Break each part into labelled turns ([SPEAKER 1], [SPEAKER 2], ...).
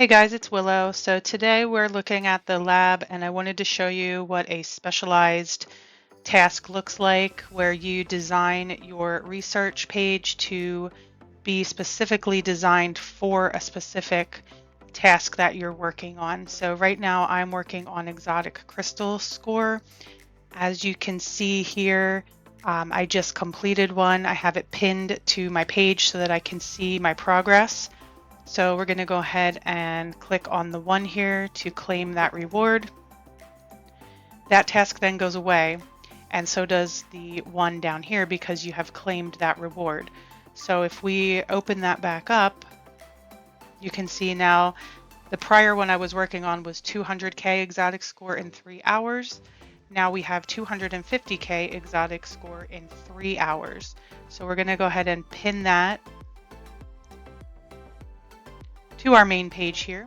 [SPEAKER 1] Hey guys, it's Willow. So today we're looking at the lab and I wanted to show you what a specialized task looks like where you design your research page to be specifically designed for a specific task that you're working on. So right now I'm working on exotic crystal score. As you can see here, I just completed one. I have it pinned to my page so that I can see my progress. So we're going to go ahead and click on the one here to claim that reward. That task then goes away, and so does the one down here because you have claimed that reward. So if we open that back up, you can see now the prior one I was working on was 200k exotic score in 3 hours. Now we have 250k exotic score in 3 hours. So we're going to go ahead and pin that to our main page here.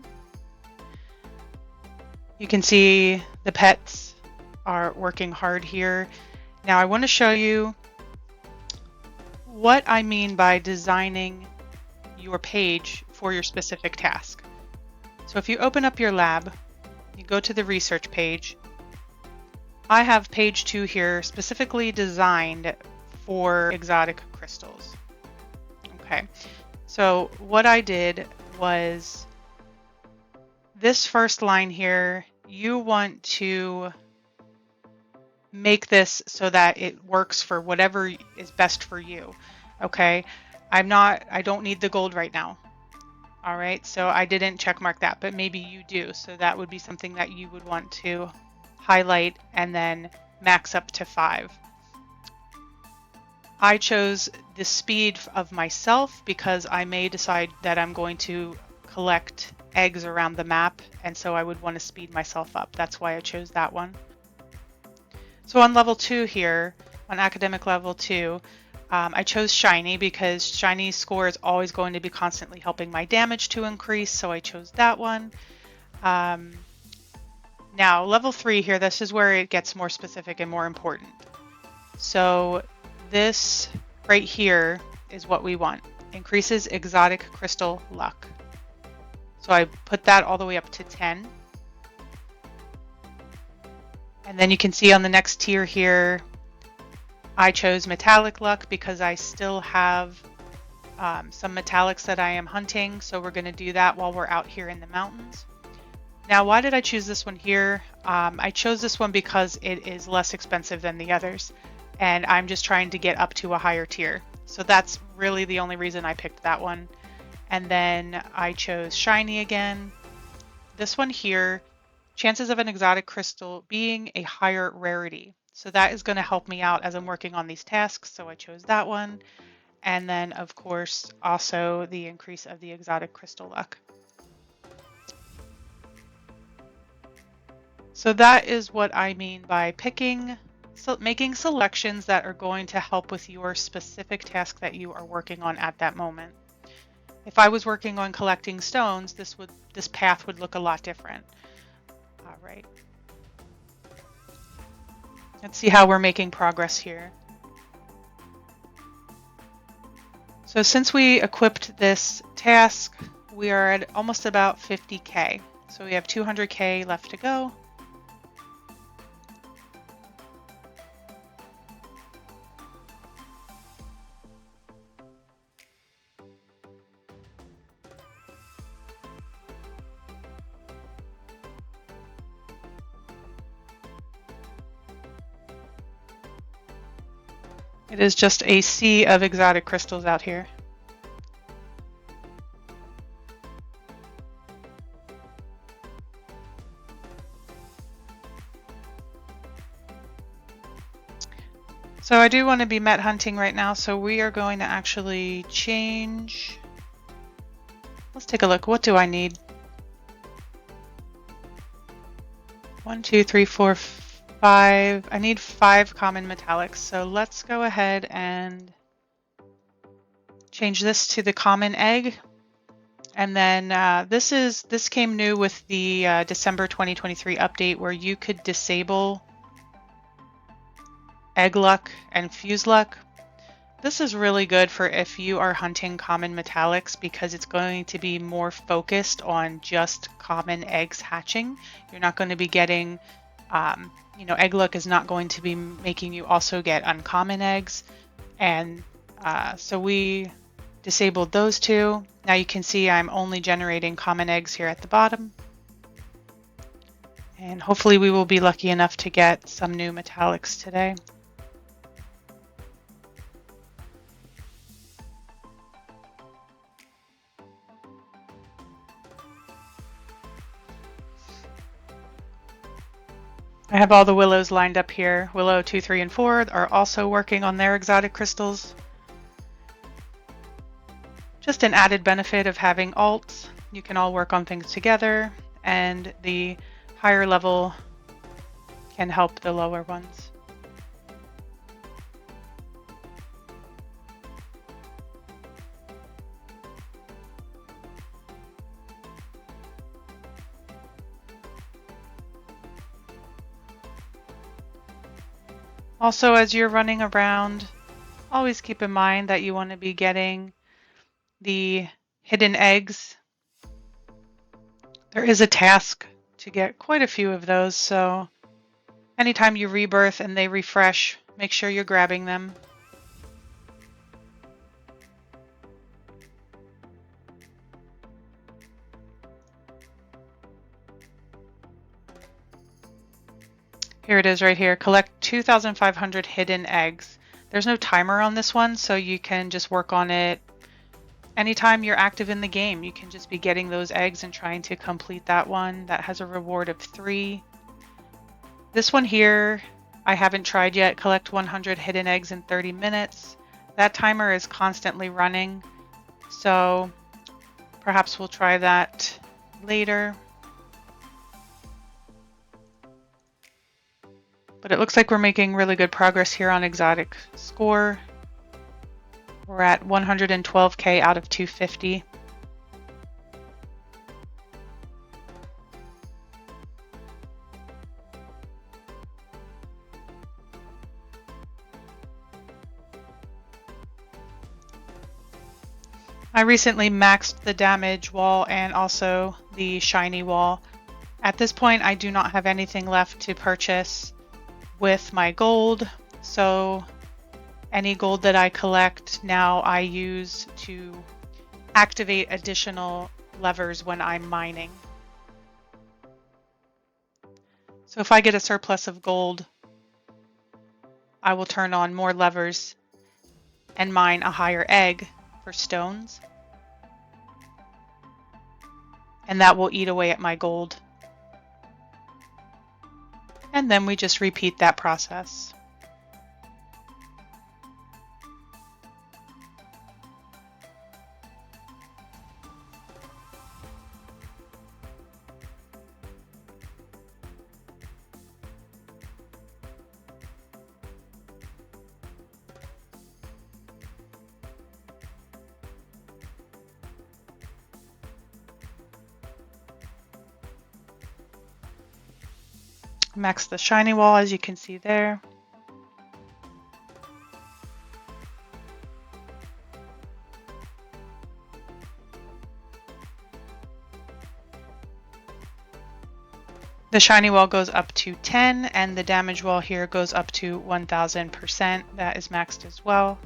[SPEAKER 1] You can see the pets are working hard here. Now I want to show you what I mean by designing your page for your specific task. So if you open up your lab, you go to the research page. I have page 2 here specifically designed for exotic crystals. Okay, so what I did was this first line here, you want to make this so that it works for whatever is best for you. Okay, I don't need the gold right now. All right, so I didn't check mark that, but maybe you do. So that would be something that you would want to highlight and then max up to 5. I chose the speed of myself because I may decide that I'm going to collect eggs around the map, and so I would want to speed myself up. That's why I chose that one. So on level 2 here, on academic level 2, I chose shiny because shiny score is always going to be constantly helping my damage to increase, so I chose that one. Now level 3 here, this is where it gets more specific and more important. So this right here is what we want. Increases exotic crystal luck. So I put that all the way up to 10. And then you can see on the next tier here, I chose metallic luck because I still have some metallics that I am hunting. So we're going to do that while we're out here in the mountains. Now, why did I choose this one here? I chose this one because it is less expensive than the others. And I'm just trying to get up to a higher tier. So that's really the only reason I picked that one. And then I chose shiny again. This one here, chances of an exotic crystal being a higher rarity. So that is going to help me out as I'm working on these tasks. So I chose that one. And then of course, also the increase of the exotic crystal luck. So that is what I mean by making selections that are going to help with your specific task that you are working on at that moment. If I was working on collecting stones, this path would look a lot different. All right. Let's see how we're making progress here. So since we equipped this task, we are at almost about 50k. So we have 200k left to go. It is just a sea of exotic crystals out here. So I do want to be met hunting right now, so we are going to actually change. Let's take a look. What do I need? 1, 2, 3, 4, 5. I need 5 common metallics. So let's go ahead and change this to the common egg. And then this came new with the December 2023 update where you could disable egg luck and fuse luck. This is really good for if you are hunting common metallics because it's going to be more focused on just common eggs hatching. You're not going to be getting, egg luck is not going to be making you also get uncommon eggs. And so we disabled those two. Now you can see I'm only generating common eggs here at the bottom. And hopefully we will be lucky enough to get some new metallics today. I have all the willows lined up here. Willow 2, 3, and 4 are also working on their exotic crystals. Just an added benefit of having alts. You can all work on things together, and the higher level can help the lower ones. Also, as you're running around, always keep in mind that you want to be getting the hidden eggs. There is a task to get quite a few of those, so anytime you rebirth and they refresh, make sure you're grabbing them. Here it is right here. Collect 2,500 hidden eggs. There's no timer on this one, so you can just work on it anytime you're active in the game. You can just be getting those eggs and trying to complete that one. That has a reward of 3. This one here, I haven't tried yet. Collect 100 hidden eggs in 30 minutes. That timer is constantly running, so perhaps we'll try that later. But it looks like we're making really good progress here on exotic score. We're at 112k out of 250. I recently maxed the damage wall and also the shiny wall. At this point, I do not have anything left to purchase with my gold, so any gold that I collect now I use to activate additional levers when I'm mining. So if I get a surplus of gold, I will turn on more levers and mine a higher egg for stones, and that will eat away at my gold. And then we just repeat that process. Max the shiny wall, as you can see there. The shiny wall goes up to 10 and the damage wall here goes up to 1000%. That is maxed as well.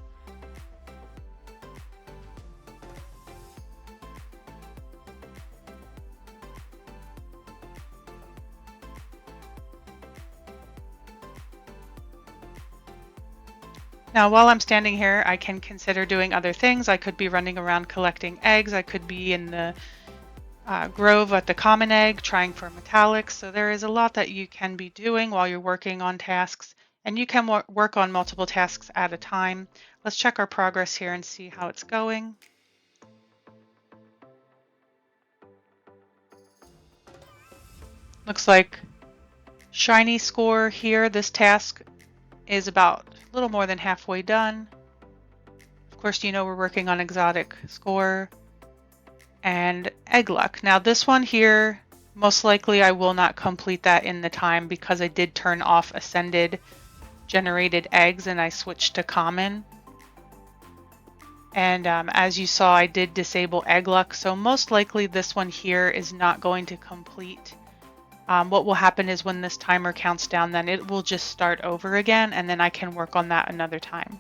[SPEAKER 1] Now, while I'm standing here, I can consider doing other things. I could be running around collecting eggs. I could be in the grove at the common egg trying for metallics. So there is a lot that you can be doing while you're working on tasks, and you can work on multiple tasks at a time. Let's check our progress here and see how it's going. Looks like shiny score here. This task is about a little more than halfway done. Of course, you know we're working on exotic score and egg luck. Now this one here, most likely I will not complete that in the time because I did turn off ascended generated eggs and I switched to common. And as you saw, I did disable egg luck, so most likely this one here is not going to complete. What will happen is when this timer counts down, then it will just start over again, and then I can work on that another time.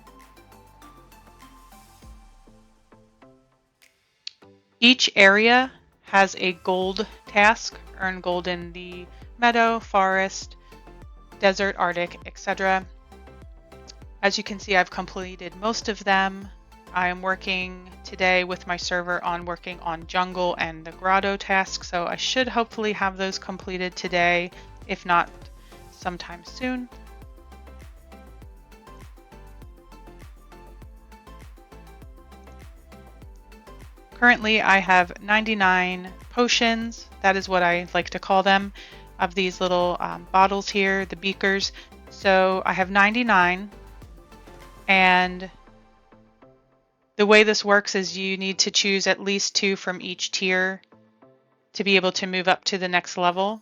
[SPEAKER 1] Each area has a gold task, earn gold in the meadow, forest, desert, Arctic, etc. As you can see, I've completed most of them. I am working today with my server on working on jungle and the grotto task, so I should hopefully have those completed today, if not sometime soon. Currently, I have 99 potions, that is what I like to call them, of these little bottles here, the beakers. So I have 99, and the way this works is you need to choose at least 2 from each tier to be able to move up to the next level.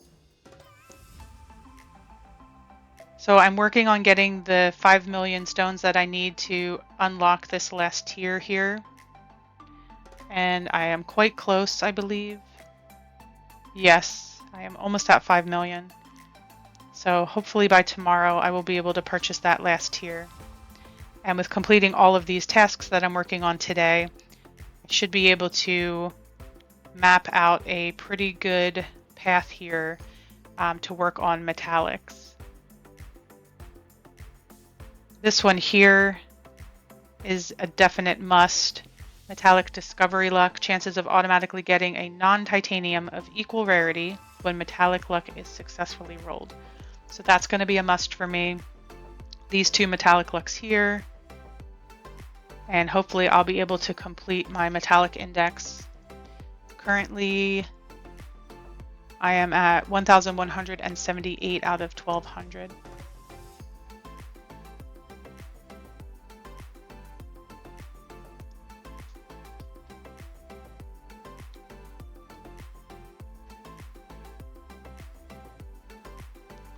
[SPEAKER 1] So I'm working on getting the 5 million stones that I need to unlock this last tier here. And I am quite close, I believe. Yes, I am almost at 5 million. So hopefully by tomorrow I will be able to purchase that last tier. And with completing all of these tasks that I'm working on today, I should be able to map out a pretty good path here to work on metallics. This one here is a definite must. Metallic discovery luck, chances of automatically getting a non-titanium of equal rarity when metallic luck is successfully rolled. So that's going to be a must for me. These 2 metallic lucks here. And hopefully I'll be able to complete my metallic index. Currently, I am at 1,178 out of 1,200.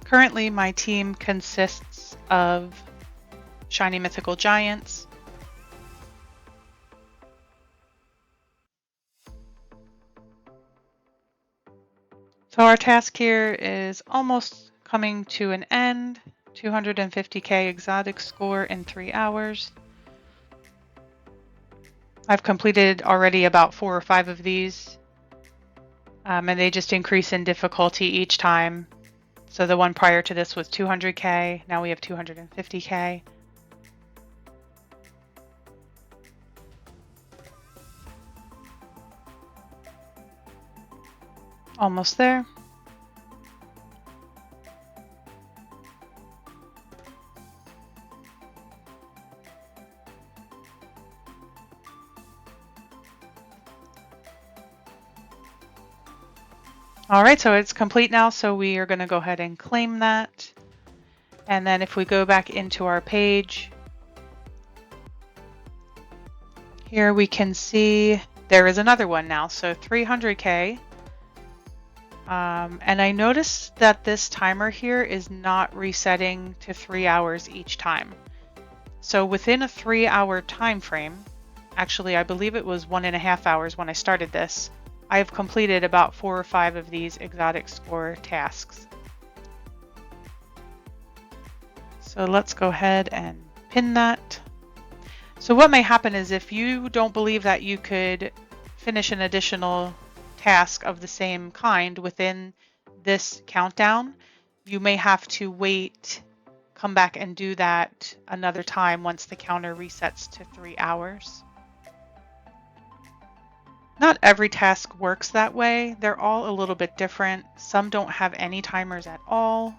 [SPEAKER 1] Currently, my team consists of shiny mythical giants, so our task here is almost coming to an end. 250k exotic score in 3 hours. I've completed already about 4 or 5 of these, and they just increase in difficulty each time. So the one prior to this was 200k, now we have 250k. Almost there. All right, so it's complete now, so we are going to go ahead and claim that. And then if we go back into our page, here we can see there is another one now, so 300k. And I noticed that this timer here is not resetting to 3 hours each time. So within a 3-hour time frame, actually I believe it was 1.5 hours when I started this, I have completed about 4 or 5 of these exotic score tasks. So let's go ahead and pin that. So what may happen is if you don't believe that you could finish an additional task of the same kind within this countdown, you may have to wait, come back and do that another time once the counter resets to 3 hours. Not every task works that way. They're all a little bit different. Some don't have any timers at all.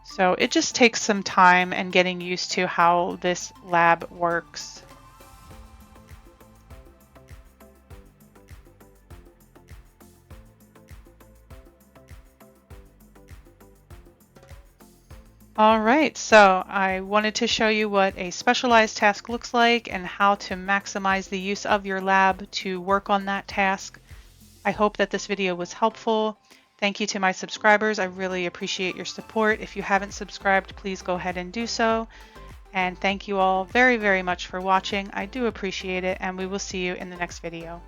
[SPEAKER 1] So it just takes some time and getting used to how this lab works. All right, so I wanted to show you what a specialized task looks like and how to maximize the use of your lab to work on that task. I hope that this video was helpful. Thank you to my subscribers. I really appreciate your support. If you haven't subscribed, please go ahead and do so. And thank you all very, very much for watching. I do appreciate it, and we will see you in the next video.